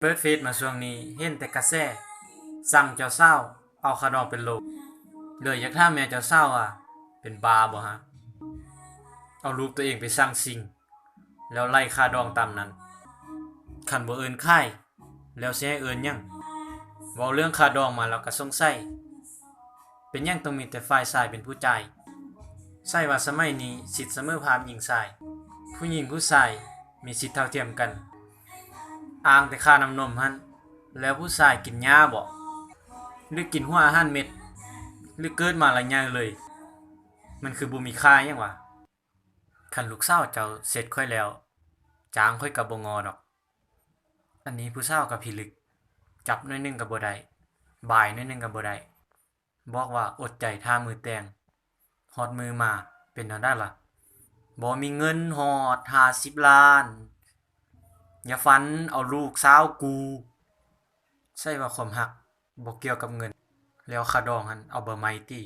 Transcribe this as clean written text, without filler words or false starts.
เปิดเฟซมาช่วงนี้เห็นแต่กระแสสั่งเจ้าเศร้าเอาขาดองเป็นโลเลยอยากถามแม่เจ้าเศร้าเป็นบาบ่ฮะเอารูปตัวเองไปสร้างสิ่งแล้วไล่ค่าดองตามนั้นคันบ่เอิ้นค่ายแล้วสิให้เอิ้นหยังเว้าเรื่องค่าดองมาแล้วก็สงสัยเป็นหยังต้องมีแต่ฝ่ายชายเป็นผู้จ่ายใช่ว่าสมัยนี้สิทธิเสมอภาคหญิงชายผู้หญิงผู้ชายมีสิทธิเท่าเทียมกันอ้างแต่ค่าน้ำนมหั่นแล้วผู้ชายกินหญ้าบ่หรือกินหัวอาหารเม็ดหรือเกิดมาแล้วหยังเลยมันคือบ่มีค่าหยังวะคันลูกสาวเจ้าเสร็จค่อยแล้วจางค่อยก็บ่งอดอกอันนี้ผู้สาวก็พิลึกจับหน่อยหนึงก็บ่ได้บ่ายหน่อยหนึงก็บ่ได้บอกว่าอดใจท่ามือแต่งฮอดมือมาเป็นแนวใดล่ะบ่มีเงินฮอด50ล้านอย่าฝันเอาลูกสาวกูใช่ว่าความรักบ่เกี่ยวกับเงินแล้วค่าดองหั่นเอาเบอร์ใหม่ติ